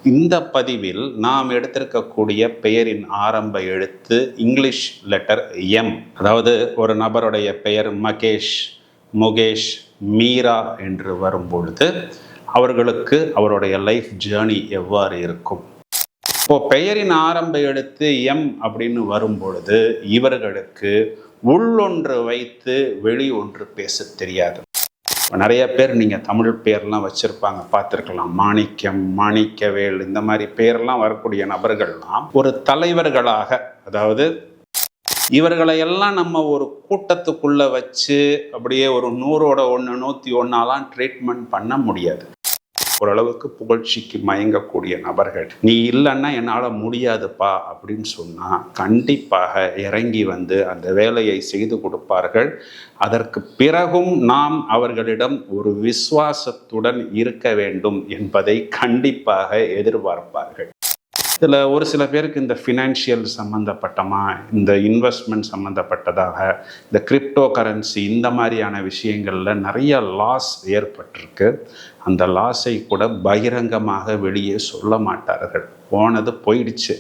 இந்த பதிவில் நாம் எடுத்திருக்கக்கூடிய பெயரின் ஆரம்ப எழுத்து இங்கிலீஷ் லெட்டர் எம். அதாவது ஒரு நபருடைய பெயர் மகேஷ், முகேஷ், மீரா என்று வரும்பொழுது அவர்களுக்கு அவருடைய லைஃப் ஜேர்னி எவ்வாறு இருக்கும்? இப்போ பெயரின் ஆரம்ப எழுத்து எம் அப்படின்னு வரும்பொழுது இவர்களுக்கு உள்ளொன்று வைத்து வெளி ஒன்று பேச தெரியாது. நிறைய பேர் நீங்கள் தமிழ் பேர்லாம் வச்சுருப்பாங்க, பார்த்துருக்கலாம். மாணிக்கம், மாணிக்கவேல், இந்த மாதிரி பேர்லாம் வரக்கூடிய நபர்கள்லாம் ஒரு தலைவர்களாக, அதாவது இவர்களையெல்லாம் நம்ம ஒரு கூட்டத்துக்குள்ளே வச்சு அப்படியே ஒரு 100ஓட 1 101 ட்ரீட்மெண்ட் பண்ண முடியாது. ஓரளவுக்கு புகழ்ச்சிக்கு மயங்கக்கூடிய நபர்கள், நீ இல்லைன்னா என்னால் முடியாதுப்பா அப்படின்னு சொன்னால் கண்டிப்பாக இறங்கி வந்து அந்த வேலையை செய்து கொடுப்பார்கள். அதற்கு பிறகும் நாம் அவர்களிடம் ஒரு விசுவாசத்துடன் இருக்க வேண்டும் என்பதை கண்டிப்பாக எதிர்பார்ப்பார்கள். இதில் ஒரு சில பேருக்கு இந்த ஃபினான்ஷியல் இந்த இன்வெஸ்ட்மெண்ட் சம்மந்தப்பட்டதாக, இந்த கிரிப்டோ கரன்சி, இந்த மாதிரியான விஷயங்களில் நிறைய லாஸ் ஏற்பட்டிருக்கு. அந்த லாஸை கூட பகிரங்கமாக வெளியே சொல்ல மாட்டார்கள். போனது போயிடுச்சு,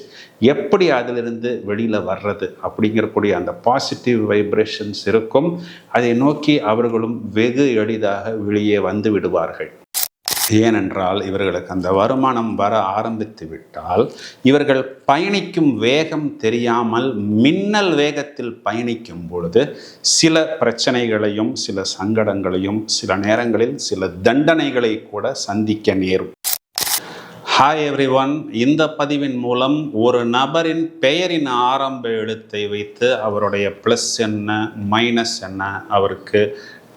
எப்படி அதிலிருந்து வெளியில் வர்றது அப்படிங்கிறக்கூடிய அந்த பாசிட்டிவ் வைப்ரேஷன்ஸ் இருக்கும். அதை நோக்கி அவர்களும் வெகு எளிதாக வெளியே வந்து விடுவார்கள். ஏனென்றால் இவர்களுக்கு அந்த வருமானம் வர ஆரம்பித்து விட்டால் இவர்கள் பயணிக்கும் வேகம் தெரியாமல் மின்னல் வேகத்தில் பயணிக்கும் பொழுது சில பிரச்சனைகளையும் சில சங்கடங்களையும் சில நேரங்களில் சில தண்டனைகளை கூட சந்திக்க நேரும். ஹாய் எவ்ரிவன், இந்த பதிவின் மூலம் ஒரு நபரின் பெயரின் ஆரம்ப எழுத்தை வைத்து அவருடைய ப்ளஸ் என்ன, மைனஸ் என்ன, அவருக்கு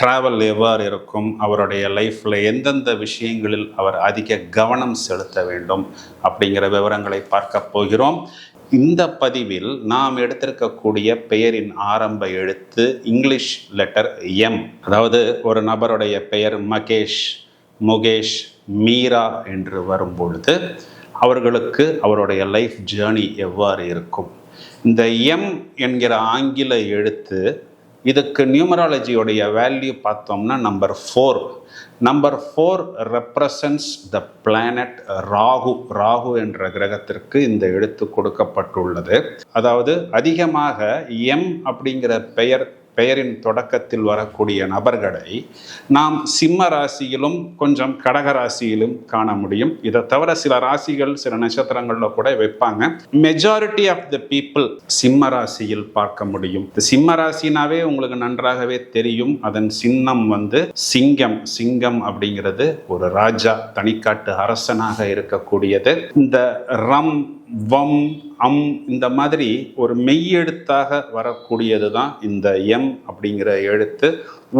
ட்ராவல் எவ்வாறு இருக்கும், அவருடைய லைஃப்பில் எந்தெந்த விஷயங்களில் அவர் அதிக கவனம் செலுத்த வேண்டும் அப்படிங்கிற விவரங்களை பார்க்க போகிறோம். இந்த பதிவில் நாம் எடுத்திருக்கக்கூடிய பெயரின் ஆரம்ப எழுத்து இங்கிலீஷ் லெட்டர் எம். அதாவது ஒரு நபருடைய பெயர் மகேஷ், முகேஷ், மீரா என்று வரும்பொழுது அவர்களுக்கு அவருடைய லைஃப் ஜேர்னி எவ்வாறு இருக்கும்? இந்த எம் என்கிற ஆங்கில எழுத்து, இதுக்கு நியூமராலஜியோடைய வேல்யூ பார்த்தோம்னா நம்பர் 4. நம்பர் 4 ரெப்ரசன்ட்ஸ் த பிளானட் ராகு. ராகு என்ற கிரகத்திற்கு இந்த எழுத்து கொடுக்கப்பட்டுள்ளது. அதாவது அதிகமாக எம் அப்படிங்கிற பெயரின் தொடக்கத்தில் வரக்கூடிய நபர்களை நாம் சிம்ம ராசியிலும் கொஞ்சம் கடக ராசியிலும் காண முடியும். இதை தவிர சில ராசிகள் சில நட்சத்திரங்களில் கூட வைப்பாங்க. மெஜாரிட்டி ஆஃப் த பீப்புள் சிம்ம ராசியில் பார்க்க முடியும். சிம்ம ராசினாவே உங்களுக்கு நன்றாகவே தெரியும், அதன் சின்னம் சிங்கம். சிங்கம் அப்படிங்கிறது ஒரு ராஜா, தனிக்காட்டு அரசனாக இருக்கக்கூடியது. இந்த ரம், வம், அம், இந்த மாதிரி ஒரு மெய்யெழுத்தாக வரக்கூடியது தான் இந்த எம் அப்படிங்கிற எழுத்து.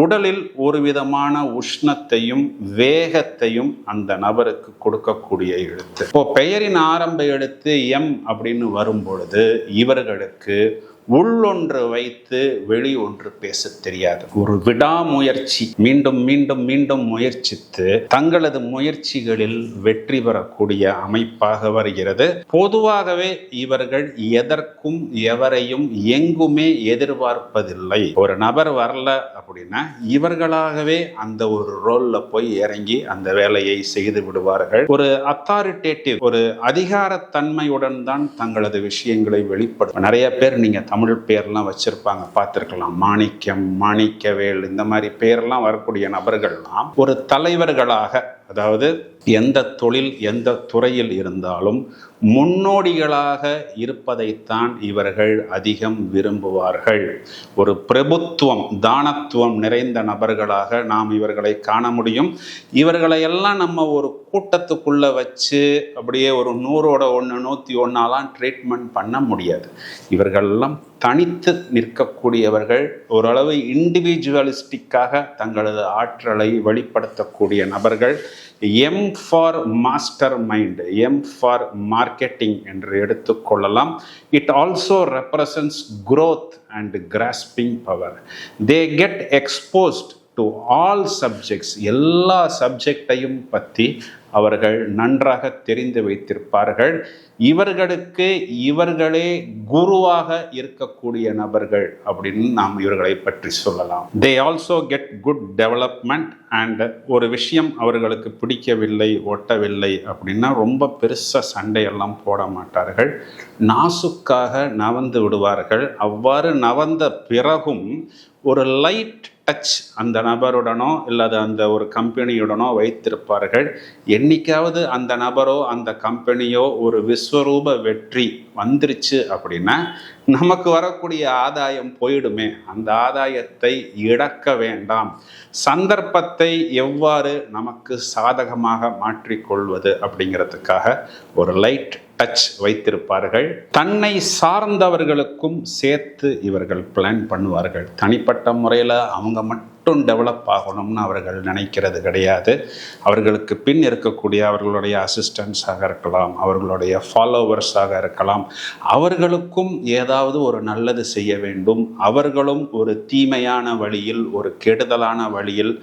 உடலில் ஒரு விதமான உஷ்ணத்தையும் வேகத்தையும் அந்த நபருக்கு கொடுக்கக்கூடிய எழுத்து. இப்போ பெயரின் ஆரம்ப எழுத்து எம் அப்படின்னு வரும்பொழுது இவர்களுக்கு உள்ளொன்று வைத்து வெளி ஒன்று பேச தெரியாது. ஒரு விடாமுயற்சி, மீண்டும் மீண்டும் மீண்டும் முயற்சித்து தங்களது முயற்சிகளில் வெற்றி பெறக்கூடிய அமைப்பாக வருகிறது. பொதுவாகவே இவர்கள் எதற்கும் எவரையும் எங்குமே எதிர்பார்ப்பதில்லை. ஒரு நபர் வரல அப்படின்னா இவர்களாகவே அந்த ஒரு ரோல்ல போய் இறங்கி அந்த வேலையை செய்து விடுவார்கள். ஒரு அத்தாரிட்டேட்டிவ், ஒரு அதிகாரத்தன்மையுடன் தான் தங்களது விஷயங்களை வெளிப்படும். நிறைய பேர் நீங்க தமிழ் பேர்லாம் வச்சிருப்பாங்க, பார்த்துருக்கலாம். மாணிக்கம், மாணிக்கவேல், இந்த மாதிரி பேர்லாம் வரக்கூடிய நபர்கள்லாம் ஒரு தலைவர்களாக, அதாவது எந்த தொழில் எந்த துறையில் இருந்தாலும் முன்னோடிகளாக இருப்பதைத்தான் இவர்கள் அதிகம் விரும்புவார்கள். ஒரு பிரபுத்துவம், தானத்துவம் நிறைந்த நபர்களாக நாம் இவர்களை காண முடியும். இவர்களையெல்லாம் நம்ம ஒரு கூட்டத்துக்குள்ள வச்சு அப்படியே ஒரு 100ஓட 1 101 ட்ரீட்மெண்ட் பண்ண முடியாது. இவர்களெல்லாம் தனித்து நிற்கக்கூடியவர்கள், ஓரளவு இண்டிவிஜுவலிஸ்டிக்காக தங்களது ஆற்றலை வெளிப்படுத்தக்கூடிய நபர்கள். M for mastermind, M for marketing என்று எடுத்துக்கொள்ளலாம். It also represents growth and grasping power. They get exposed to all subjects. எல்லா சப்ஜெக்டையும் பற்றி அவர்கள் நன்றாக தெரிந்து வைத்திருப்பார்கள். இவர்களுக்கு இவர்களே குருவாக இருக்கக்கூடிய நபர்கள் அப்படின்னு நாம் இவர்களை பற்றி சொல்லலாம். They also get good development and ஒரு விஷயம் அவர்களுக்கு பிடிக்கவில்லை, ஒட்டவில்லை அப்படின்னா ரொம்ப பெருசாக சண்டையெல்லாம் போட மாட்டார்கள். நாசுக்காக நவந்து விடுவார்கள். அவ்வாறு நவந்த பிறகும் ஒரு லைட் டச் அந்த நபருடனோ இல்லது அந்த ஒரு கம்பெனியுடனோ வைத்திருப்பார்கள். என்னைக்காவது அந்த நபரோ அந்த கம்பெனியோ ஒரு விஸ்வரூப வெற்றி வந்துருச்சு அப்படின்னா நமக்கு வரக்கூடிய ஆதாயம் போயிடுமே, அந்த ஆதாயத்தை இழக்க வேண்டாம். சந்தர்ப்பத்தை எவ்வாறு நமக்கு சாதகமாக மாற்றிக்கொள்வது அப்படிங்கிறதுக்காக ஒரு லைட் டச் வைத்திருப்பார்கள். தன்னை சார்ந்தவர்களுக்கும் சேர்த்து இவர்கள் பிளான் பண்ணுவார்கள். தனிப்பட்ட முறையில் அவங்க மட்டும் டெவலப் ஆகணும்னு அவர்கள் நினைக்கிறது கிடையாது. அவர்களுக்கு பின் இருக்கக்கூடிய அவர்களுடைய அசிஸ்டன்ஸாக இருக்கலாம், அவர்களுடைய ஃபாலோவர்ஸாக இருக்கலாம், அவர்களுக்கும் ஏதாவது ஒரு நல்லது செய்ய வேண்டும். அவர்களும் ஒரு தீமையான வழியில், ஒரு கெடுதலான வழியில்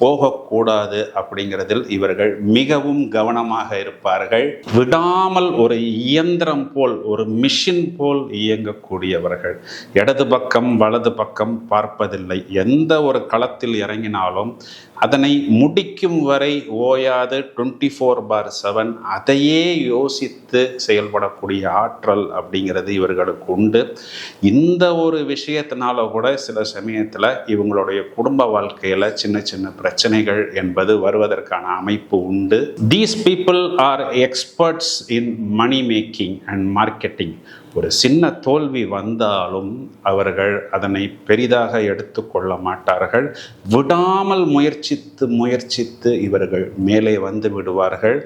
போகக்கூடாது அப்படிங்கிறதில் இவர்கள் மிகவும் கவனமாக இருப்பார்கள். விடாமல் ஒரு இயந்திரம் போல், ஒரு மிஷின் போல் இயங்கக்கூடியவர்கள். இடது பக்கம் வலது பக்கம் பார்ப்பதில்லை. எந்த ஒரு களத்தில் இறங்கினாலும் அதனை முடிக்கும் வரை ஓயாது 24/7 அதையே யோசித்து செயல்படக்கூடிய ஆற்றல் அப்படிங்கிறது இவர்களுக்கு உண்டு. இந்த ஒரு விஷயத்தினால கூட சில சமயத்தில் இவங்களுடைய குடும்ப வாழ்க்கையில் சின்ன சின்ன பிரச்சனைகள் என்பது வருவதற்கான அமைப்பு உண்டு. These people are experts in money making and marketing. ஒரு சின்ன தோல்வி வந்தாலும் அவர்கள் அதனை பெரிதாக எடுத்துக்கொள்ள மாட்டார்கள். விடாமல் முயற்சித்து இவர்கள் மேலே வந்து விடுவார்கள்.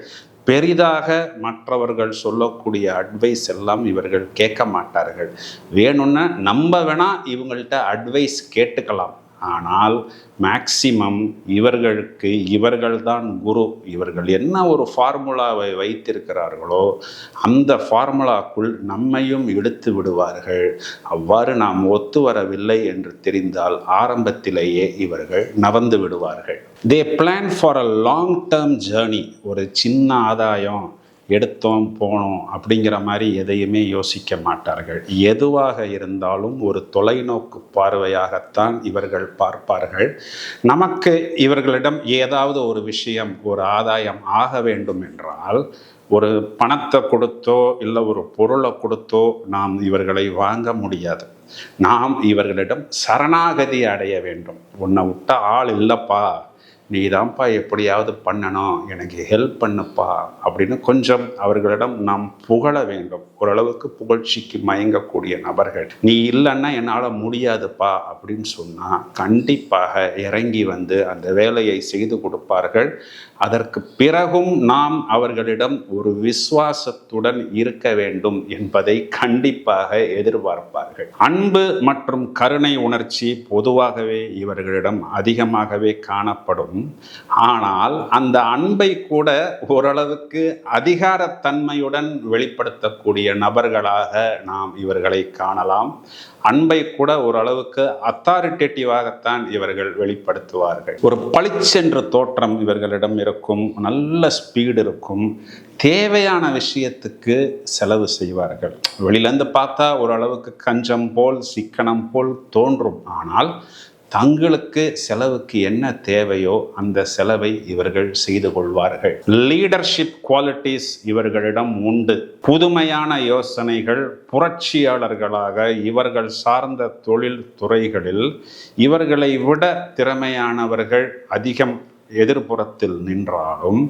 பெரிதாக மற்றவர்கள் சொல்லக்கூடிய அட்வைஸ் எல்லாம் இவர்கள் கேட்க மாட்டார்கள். வேணும்னா நம்ம வேணா இவங்கள்ட்ட அட்வைஸ் கேட்டுக்கலாம். ஆனால் மேக்சிமம் இவர்களுக்கு இவர்கள்தான் குரு. இவர்கள் என்ன ஒரு ஃபார்முலாவை வைத்திருக்கிறார்களோ அந்த ஃபார்முலாக்குள் நம்மையும் இழுத்து விடுவார்கள். அவ்வாறு நாம் ஒத்து வரவில்லை என்று தெரிந்தால் ஆரம்பத்திலேயே இவர்கள் நவந்து விடுவார்கள். தே plan for a long term journey. ஒரு சின்ன ஆதாயம் எடுத்தோம் போனோம் அப்படிங்கிற மாதிரி எதையுமே யோசிக்க மாட்டார்கள். எதுவாக இருந்தாலும் ஒரு தொலைநோக்கு பார்வையாகத்தான் இவர்கள் பார்ப்பார்கள். நமக்கு இவர்களிடம் ஏதாவது ஒரு விஷயம், ஒரு ஆதாயம் ஆக வேண்டும் என்றால் ஒரு பணத்தை கொடுத்தோ இல்லை ஒரு பொருளை கொடுத்தோ நாம் இவர்களை வாங்க முடியாது. நாம் இவர்களிடம் சரணாகதி அடைய வேண்டும். உன்னை விட்ட ஆள் இல்லைப்பா, நீ தான்ப்பா எப்படியாவது பண்ணணும், எனக்கு ஹெல்ப் பண்ணுப்பா அப்படின்னு கொஞ்சம் அவர்களிடம் நாம் புகழ வேண்டும். ஓரளவுக்கு புகழ்ச்சிக்கு மயங்கக்கூடிய நபர்கள். நீ இல்லைன்னா என்னால் முடியாதுப்பா அப்படின்னு சொன்னால் கண்டிப்பாக இறங்கி வந்து அந்த வேலையை செய்து கொடுப்பார்கள். அதற்கு பிறகும் நாம் அவர்களிடம் ஒரு விசுவாசத்துடன் இருக்க வேண்டும் என்பதை கண்டிப்பாக எதிர்பார்ப்பார்கள். அன்பு மற்றும் கருணை உணர்ச்சி பொதுவாகவே இவர்களிடம் அதிகமாகவே காணப்படும். ஆனால் அந்த அன்பை கூட ஓரளவுக்கு அதிகாரத்தன்மையுடன் வெளிப்படுத்தக்கூடிய நபர்களாக நாம் இவர்களை காணலாம். அன்பை கூட ஓரளவுக்கு அத்தாரிட்டேட்டிவாகத்தான் இவர்கள் வெளிப்படுத்துவார்கள். ஒரு பளிச்சென்ற தோற்றம் இவர்களிடம் இருக்கும். நல்ல ஸ்பீடு இருக்கும். தேவையான விஷயத்துக்கு செலவு செய்வார்கள். வெளியிலேருந்து பார்த்தா ஓரளவுக்கு கஞ்சம் போல் சிக்கனம் போல் தோன்றும். ஆனால் தங்களுக்கு செலவுக்கு என்ன தேவையோ அந்த செலவை இவர்கள் செய்து கொள்வார்கள். லீடர்ஷிப் குவாலிட்டிஸ் இவர்களிடம் உண்டு. புதுமையான யோசனைகள், புரட்சியாளர்களாக இவர்கள் சார்ந்த தொழில் துறைகளில் இவர்களை விட திறமையானவர்கள் அதிகம் எதிர்ப்புறத்தில் நின்றாலும்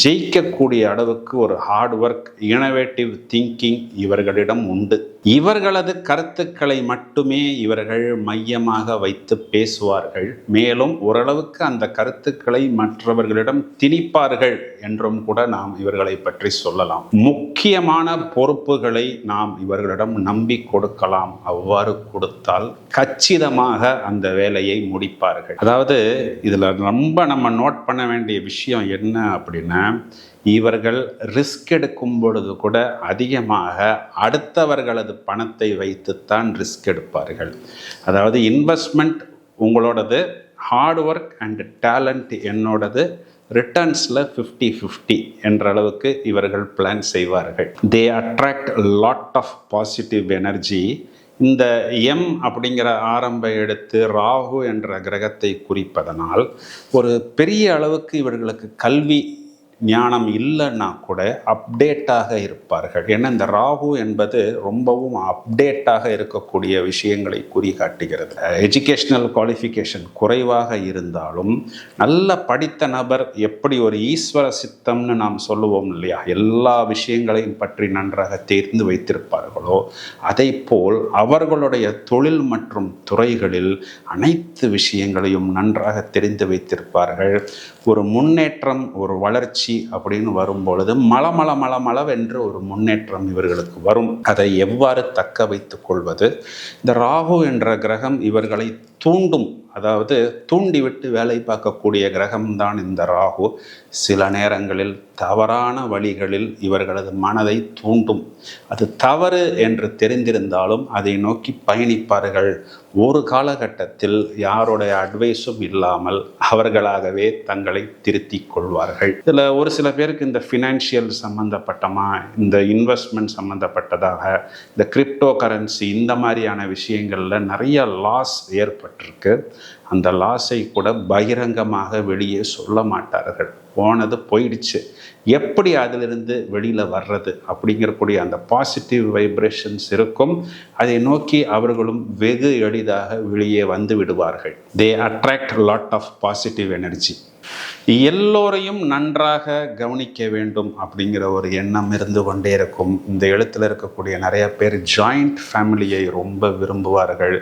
ஜெயிக்கக்கூடிய அளவுக்கு ஒரு ஹார்ட் ஒர்க், இனோவேட்டிவ் திங்கிங் இவர்களிடம் உண்டு. இவர்களது கருத்துக்களை மட்டுமே இவர்கள் மையமாக வைத்து பேசுவார்கள். மேலும் ஓரளவுக்கு அந்த கருத்துக்களை மற்றவர்களிடம் திணிப்பார்கள் என்றும் கூட நாம் இவர்களை பற்றி சொல்லலாம். முக்கியமான பொறுப்புகளை நாம் இவர்களிடம் நம்பி கொடுக்கலாம். அவ்வாறு கொடுத்தால் கச்சிதமாக அந்த வேலையை முடிப்பார்கள். அதாவது இதில் ரொம்ப நம்ம நோட் பண்ண வேண்டிய விஷயம் என்ன அப்படின்னா, இவர்கள் ரிஸ்க் எடுக்கும் பொழுது கூட அதிகமாக அடுத்தவர்களது பணத்தை வைத்துத்தான் ரிஸ்க் எடுப்பார்கள். அதாவது இன்வெஸ்ட்மெண்ட் உங்களோடது, ஹார்ட் ஒர்க் அண்ட் டேலண்ட் என்னோடது, ரிட்டர்ன்ஸில் 50-50 என்ற அளவுக்கு இவர்கள் பிளான் செய்வார்கள். They attract lot of positive energy. இந்த எம் அப்படிங்கிற ஆரம்ப எழுத்து ராகு என்ற கிரகத்தை குறிப்பதனால் ஒரு பெரிய அளவுக்கு இவர்களுக்கு கல்வி ஞானம் இல்லைன்னா கூட அப்டேட்டாக இருப்பார்கள். ஏன்னா இந்த ராகு என்பது ரொம்பவும் அப்டேட்டாக இருக்கக்கூடிய விஷயங்களை குறிகாட்டுகிறது. எஜுகேஷ்னல் குவாலிஃபிகேஷன் குறைவாக இருந்தாலும் நல்ல படித்த நபர் எப்படி ஒரு ஈஸ்வர சித்தம்னு நாம் சொல்லுவோம் இல்லையா, எல்லா விஷயங்களையும் பற்றி நன்றாக தெரிந்து வைத்திருப்பார்களோ அதை போல் அவர்களுடைய தொழில் மற்றும் துறைகளில் அனைத்து விஷயங்களையும் நன்றாக தெரிந்து வைத்திருப்பார்கள். ஒரு முன்னேற்றம், ஒரு வளர்ச்சி அப்படின்னு வரும்பொழுது மளமளவென்று ஒரு முன்னேற்றம் இவர்களுக்கு வரும். அதை எவ்வாறு தக்க வைத்துக் கொள்வது? இந்த ராகு என்ற கிரகம் இவர்களை தூண்டும், அதாவது தூண்டிவிட்டு வேலை பார்க்கக்கூடிய கிரகம்தான் இந்த ராகு. சில நேரங்களில் தவறான வழிகளில் இவர்களது மனதை தூண்டும். அது தவறு என்று தெரிந்திருந்தாலும் அதை நோக்கி பயணிப்பார்கள். ஒரு காலகட்டத்தில் யாருடைய அட்வைஸும் இல்லாமல் அவர்களாகவே தங்களை திருத்தி கொள்வார்கள். இதில் ஒரு சில பேருக்கு இந்த ஃபினான்ஷியல் சம்மந்தப்பட்டமா, இந்த இன்வெஸ்ட்மெண்ட் சம்மந்தப்பட்டதாக, இந்த கிரிப்டோ கரன்சி, இந்த மாதிரியான விஷயங்களில் நிறைய லாஸ் ஏற்பட்டிருக்கு. அந்த லாஸை கூட பகிரங்கமாக வெளியே சொல்ல மாட்டார்கள். போனது போயிடுச்சு, எப்படி அதிலிருந்து வெளியில் வர்றது அப்படிங்கக்கூடிய அந்த பாசிட்டிவ் வைப்ரேஷன்ஸ் இருக்கும். அதை நோக்கி அவர்களும் வெகு எளிதாக வெளியே வந்து விடுவார்கள். They attract lot of positive energy. எல்லோரையும் நன்றாக கவனிக்க வேண்டும் அப்படிங்கிற ஒரு எண்ணம் இருந்து கொண்டே இருக்கும். இந்த எழுத்தில் இருக்கக்கூடிய நிறைய பேர் ஜாயிண்ட் ஃபேமிலியை ரொம்ப விரும்புவார்கள்.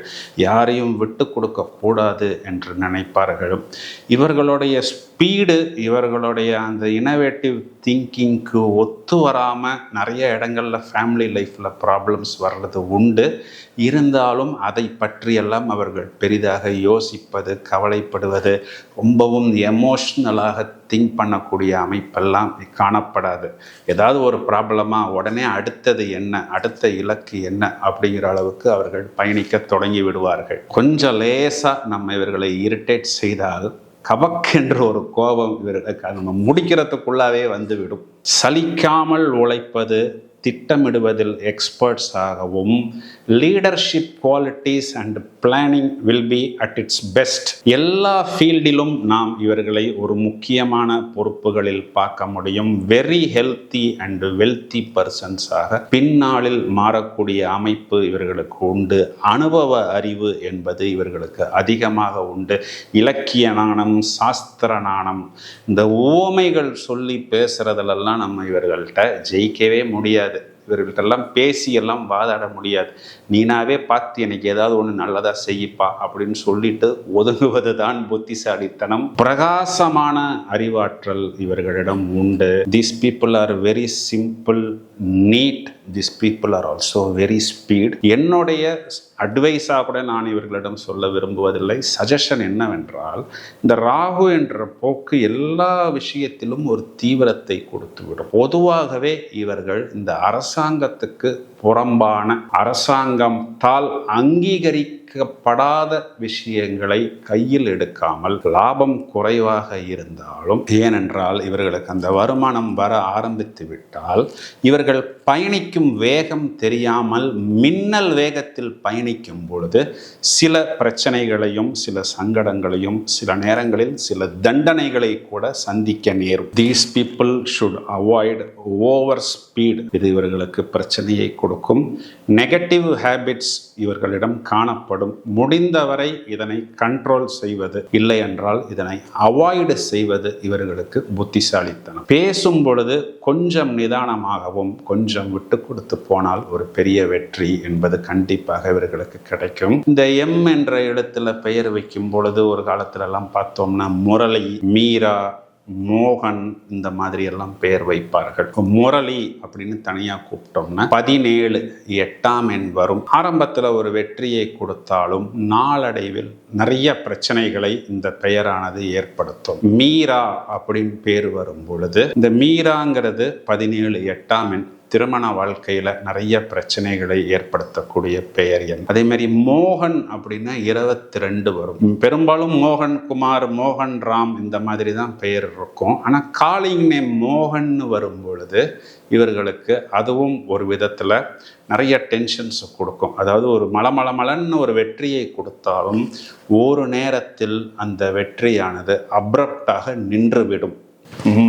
யாரையும் விட்டு கொடுக்க கூடாது என்று நினைப்பார்கள். இவர்களுடைய ஸ்பீடு, இவர்களுடைய அந்த இனோவேட்டிவ் திங்கிங்க்கு ஒத்து வராமல் நிறைய இடங்களில் ஃபேமிலி லைஃப்பில் ப்ராப்ளம்ஸ் வர்றது உண்டு. இருந்தாலும் அதை பற்றியெல்லாம் அவர்கள் பெரிதாக யோசிப்பது, கவலைப்படுவது, ரொம்பவும் எமோஷ்னலாக திங்க் பண்ணக்கூடிய அமைப்பெல்லாம் காணப்படாது. ஏதாவது ஒரு ப்ராப்ளமாக உடனே அடுத்தது என்ன, அடுத்த இலக்கு என்ன அப்படிங்கிற அளவுக்கு அவர்கள் பயணிக்க தொடங்கி விடுவார்கள். கொஞ்சம் லேசாக நம்ம இவர்களை இரிட்டேட் செய்தால் கபக்கென்ற ஒரு கோபம் இவர்களுக்கு நம்ம முடிக்கிறதுக்குள்ளாவே வந்துவிடும். சலிக்காமல் உழைப்பது, திட்டமிடுவதில் எக்ஸ்பர்ட்ஸாகவும், leadership qualities and planning will be at its best. எல்லா ஃபீல்டிலும் நாம் இவர்களை ஒரு முக்கியமான பொறுப்புகளில் பார்க்க முடியும். வெரி ஹெல்த்தி அண்ட் வெல்த்தி பர்சன்ஸாக பின்னாளில் மாறக்கூடிய அமைப்பு இவர்களுக்கு உண்டு. அனுபவ அறிவு என்பது இவர்களுக்கு அதிகமாக உண்டு. இலக்கிய நாணம், சாஸ்திர நாணம், இந்த உவமைகள் சொல்லி பேசுறதுலெல்லாம் நம்ம இவர்கள்ட்ட ஜெயிக்கவே முடியாது. இவர்களெல்லாம் பேசி எல்லாம் வாதாட முடியாது. நீனாவே பார்த்து எனக்கு ஏதாவது ஒன்று நல்லதாக செய்யப்பா அப்படின்னு சொல்லிட்டு ஒதுங்குவது தான் புத்திசாலித்தனம். பிரகாசமான அறிவாற்றல் இவர்களிடம் உண்டு. These people are very simple, neat. These people are also very speed. என்னுடைய அட்வைஸாக கூட நான் இவர்களிடம் சொல்ல விரும்புவதில்லை. சஜஷன் என்னவென்றால், இந்த ராகு என்ற போக்கு எல்லா விஷயத்திலும் ஒரு தீவிரத்தை கொடுத்துவிடும். பொதுவாகவே இவர்கள் இந்த அரசாங்கத்துக்கு புறம்பான, அரசாங்கத்தால் அங்கீகரிக்கப்படாத விஷயங்களை கையில் எடுக்காமல், லாபம் குறைவாக இருந்தாலும், ஏனென்றால் இவர்களுக்கு அந்த வருமானம் வர ஆரம்பித்து விட்டால் இவர்கள் பயணிக்கும் வேகம் தெரியாமல் மின்னல் வேகத்தில் பயணிக்கும் பொழுது சில பிரச்சனைகளையும், சில சங்கடங்களையும், சில நேரங்களில் சில தண்டனைகளை கூட சந்திக்க நேரும். These people should avoid over speed. இது இவர்களுக்கு பிரச்சனையை கொடுக்கும். நெகட்டிவ் ஹேபிட்ஸ் இவர்களிடம் காணப்படும். முடிந்தவரை இதனை கண்ட்ரோல் செய்வது, இல்லை என்றால் இதனை அவாய்டு செய்வது இவர்களுக்கு புத்திசாலித்தனம். பேசும் பொழுது கொஞ்சம் நிதானமாகவும் கொஞ்சம் விட்டு கொடுத்து போனால் ஒரு பெரிய வெற்றி என்பது கண்டிப்பாக இவர்களுக்கு கிடைக்கும். இந்த எம் என்ற இடத்துல பெயர் வைக்கும் பொழுது ஒரு காலத்துல எல்லாம் பார்த்தோம்னா முரளி, மீரா, மோகன், இந்த மாதிரி எல்லாம் பெயர் வைப்பார்கள். முரளி அப்படின்னு தனியா கூப்பிட்டோம்னா 17 8ஆம் எண் வரும். ஆரம்பத்தில் ஒரு வெற்றியை கொடுத்தாலும் நாளடைவில் நிறைய பிரச்சனைகளை இந்த பெயரானது ஏற்படுத்தும். மீரா அப்படின்னு பேர் வரும் பொழுது, இந்த மீராங்கிறது 17 8ஆம் எண், திருமண வாழ்க்கையில் நிறைய பிரச்சனைகளை ஏற்படுத்தக்கூடிய பெயர் எண். அதே மாதிரி மோகன் அப்படின்னா 22 வரும். பெரும்பாலும் மோகன் குமார், மோகன் ராம் இந்த மாதிரி தான் பெயர் இருக்கும். ஆனால் காலிங் நேம் மோகன் வரும் பொழுது இவர்களுக்கு அதுவும் ஒரு விதத்தில் நிறைய டென்ஷன்ஸ் கொடுக்கும். அதாவது ஒரு மலமலன்னு ஒரு வெற்றியை கொடுத்தாலும் ஒரு நேரத்தில் அந்த வெற்றியானது அப்ரப்டாக நின்றுவிடும்.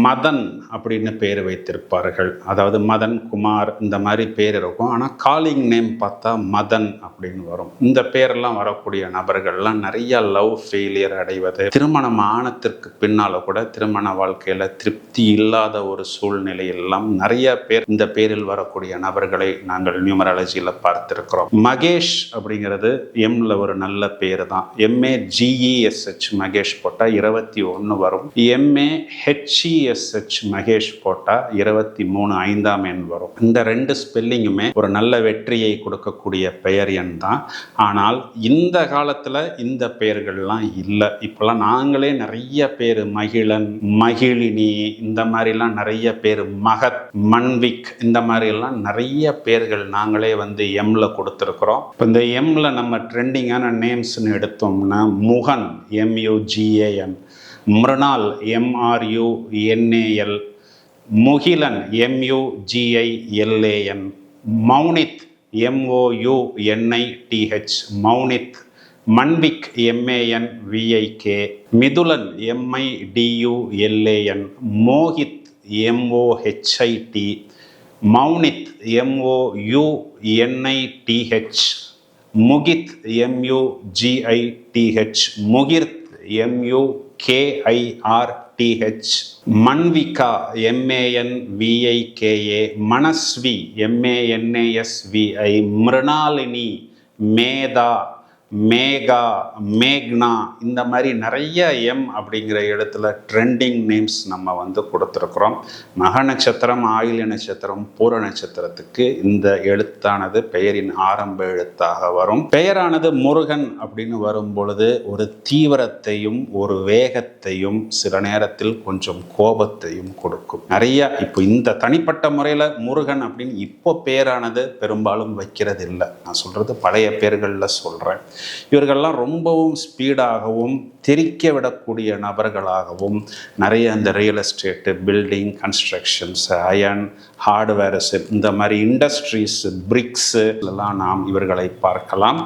மதன் அப்படின்னு பேர் வைத்திருப்பார்கள். அதாவது மதன் குமார் இந்த மாதிரி பேர் இருக்கும். ஆனால் காலிங் நேம் பார்த்தா மதன் அப்படின்னு வரும். இந்த பேரெல்லாம் வரக்கூடிய நபர்கள்லாம் நிறைய லவ் ஃபெயிலியர் அடைவது, திருமணம் ஆனத்திற்கு பின்னால் கூட திருமண வாழ்க்கையில் திருப்தி இல்லாத ஒரு சூழ்நிலையெல்லாம் நிறைய பேர் இந்த பேரில் வரக்கூடிய நபர்களை நாங்கள் நியூமராலஜியில் பார்த்திருக்கிறோம். மகேஷ் அப்படிங்கிறது எம்ல ஒரு நல்ல பேர் தான். MAGESH மகேஷ் போட்டால் 21 வரும். MAHESH மகேஷ் போட்டா 23 5ஆம் எண் வரும். இந்த 2 ஸ்பெல்லிங்குமே ஒரு நல்ல வெற்றியை கொடுக்கக்கூடிய பெயர் எண் தான். ஆனால் இந்த காலத்துல இந்த பெயர்கள்லாம் இல்லை. இப்பெல்லாம் நாங்களே நிறைய பேர் மகிழன், மகிழினி இந்த மாதிரிலாம் நிறைய பேர், மகத், மன்விக் இந்த மாதிரி எல்லாம் நிறைய பேர்கள் நாங்களே வந்து எம்ல கொடுத்துருக்குறோம். இப்போ இந்த எம்ல நம்ம ட்ரெண்டிங்கான நேம்ஸ்ன்னு எடுத்தோம்னா முகன் MUGAN, Mrinal MRUNAL, Mugilan MUGILAN, மௌனித் MOUNITH மௌனித், மன்விக் MANVIK, Mithulan MIDULAN, Mohit MOHIT, மௌனித் MOUNITH, முகித் MUGITH, முகிர்த் MUKIRTH, மன்விகா MANVIKA, Manasvi MANASVI, Mrinalini, Medha, Megha, மேக்னா இந்த மாதிரி நிறைய எம் அப்படிங்கிற இடத்துல ட்ரெண்டிங் நேம்ஸ் நம்ம வந்து கொடுத்துருக்குறோம். மக நட்சத்திரம், ஆயில்ய நட்சத்திரம், பூர நட்சத்திரத்துக்கு இந்த எழுத்தானது பெயரின் ஆரம்ப எழுத்தாக வரும். பெயரானது முருகன் அப்படின்னு வரும் பொழுது ஒரு தீவிரத்தையும் ஒரு வேகத்தையும் சில நேரத்தில் கொஞ்சம் கோபத்தையும் கொடுக்கும். நிறைய இப்போ இந்த தனிப்பட்ட முறையில் முருகன் அப்படின்னு இப்போ பேரானது பெரும்பாலும் வைக்கிறது இல்லை. நான் சொல்றது பழைய பேர்களில் சொல்கிறேன். இவர்கள்லாம் ரொம்பவும் ஸ்பீடாகவும் தெரிக்க விடக்கூடிய நபர்களாகவும் நிறைய இந்த real estate, building, constructions, iron, hardwares இந்த மாதிரி இண்டஸ்ட்ரீஸ், பிரிக்ஸு எல்லாம் நாம் இவர்களை பார்க்கலாம்.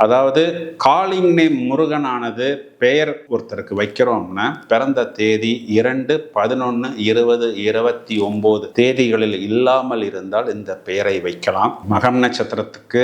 அதாவது காலிங் நேம் முருகனானது பெயர் ஒருத்தருக்கு வைக்கிறோம்னா பிறந்த தேதி 2, 11, 20, 29 தேதிகளில் இல்லாமல் இருந்தால் இந்த பெயரை வைக்கலாம். மகம் நட்சத்திரத்துக்கு,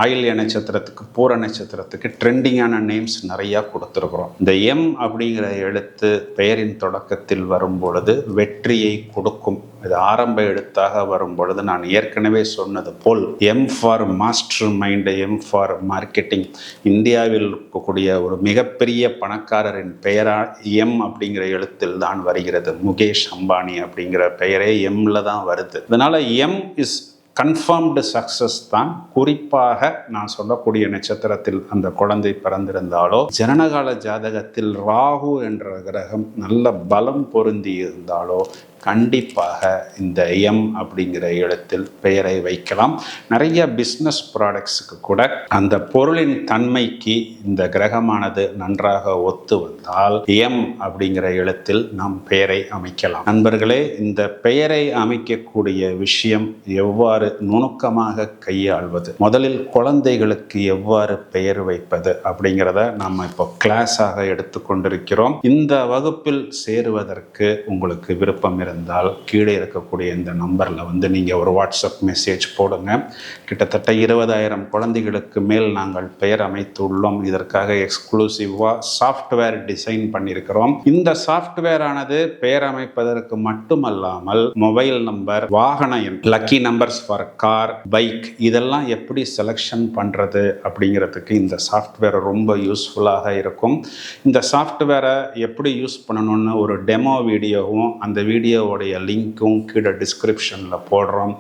ஆயில்ய நட்சத்திரத்துக்கு, பூர நட்சத்திரத்துக்கு ட்ரெண்டிங்கான நேம்ஸ் நிறையா கொடுத்துருக்குறோம். இந்த எம் அப்படிங்கிற எழுத்து பெயரின் தொடக்கத்தில் வரும் பொழுது வெற்றியை கொடுக்கும். இது ஆரம்ப எழுத்தாக வரும் பொழுது நான் ஏற்கனவே சொன்னது போல் M for mastermind, M for marketing. இந்தியாவில் இருக்கக்கூடிய ஒரு மிகப்பெரிய பணக்காரரின் பெயரா எம் அப்படிங்கிற எழுத்தில் தான் வருகிறது. முகேஷ் அம்பானி அப்படிங்கிற பெயரே எம்ல தான் வருது. அதனால எம் இஸ் கன்ஃபார்ம்டு சக்சஸ் தான். குறிப்பாக நான் சொல்லக்கூடிய நட்சத்திரத்தில் அந்த குழந்தை பிறந்திருந்தாலோ, ஜனனகால ஜாதகத்தில் ராகு என்ற கிரகம் நல்ல பலம் பொருந்தி இருந்தாலோ கண்டிப்பாக இந்த எம் அப்படிங்கிற எழுத்தில் பெயரை வைக்கலாம். நிறைய பிஸ்னஸ் ப்ராடக்ட்ஸுக்கு கூட அந்த பொருளின் தன்மைக்கு இந்த கிரகமானது நன்றாக ஒத்து வந்தால் எம் அப்படிங்கிற எழுத்தில் நாம் பெயரை அமைக்கலாம். நண்பர்களே, இந்த பெயரை அமைக்கக்கூடிய விஷயம் எவ்வாறு நுணுக்கமாக கையாள்வது, முதலில் குழந்தைகளுக்கு எவ்வாறு பெயர் வைப்பது அப்படிங்கிறத நம்ம இப்போ கிளாஸாக எடுத்துக்கொண்டிருக்கிறோம். இந்த வகுப்பில் சேருவதற்கு உங்களுக்கு விருப்பம் இருந்தால் கீழே இருக்கக்கூடிய இந்த நம்பரில் வந்து நீங்கள் ஒரு வாட்ஸ்அப் மெசேஜ் போடுங்க. கிட்டத்தட்ட 20,000 குழந்தைகளுக்கு மேல் நாங்கள் பெயர் அமைத்துள்ளோம். இதற்காக எக்ஸ்க்ளூசிவாக சாஃப்ட்வேர் டிசைன் பண்ணியிருக்கிறோம். இந்த சாஃப்ட்வேர் ஆனது பெயர் அமைப்பதற்கு மட்டுமல்லாமல் மொபைல் நம்பர், வாகன எண், lucky numbers for car, bike இதெல்லாம் எப்படி செலக்ஷன் பண்ணுறது அப்படிங்கிறதுக்கு இந்த சாஃப்ட்வேர் ரொம்ப யூஸ்ஃபுல்லாக இருக்கும். இந்த சாஃப்ட்வேரை எப்படி யூஸ் பண்ணணும்னு ஒரு டெமோ வீடியோவும் அந்த வீடியோவுடைய லிங்க்கும் கீழே டிஸ்கிரிப்ஷனில் போடுறோம்.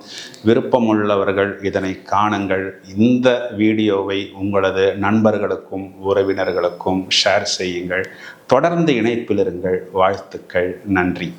விருப்பமுள்ளவர்கள் இதனை காணுங்கள். இந்த வீடியோவை உங்களது நண்பர்களுக்கும் உறவினர்களுக்கும் ஷேர் செய்யுங்கள். தொடர்ந்து இணைப்பில் இருங்கள். வாழ்த்துக்கள். நன்றி.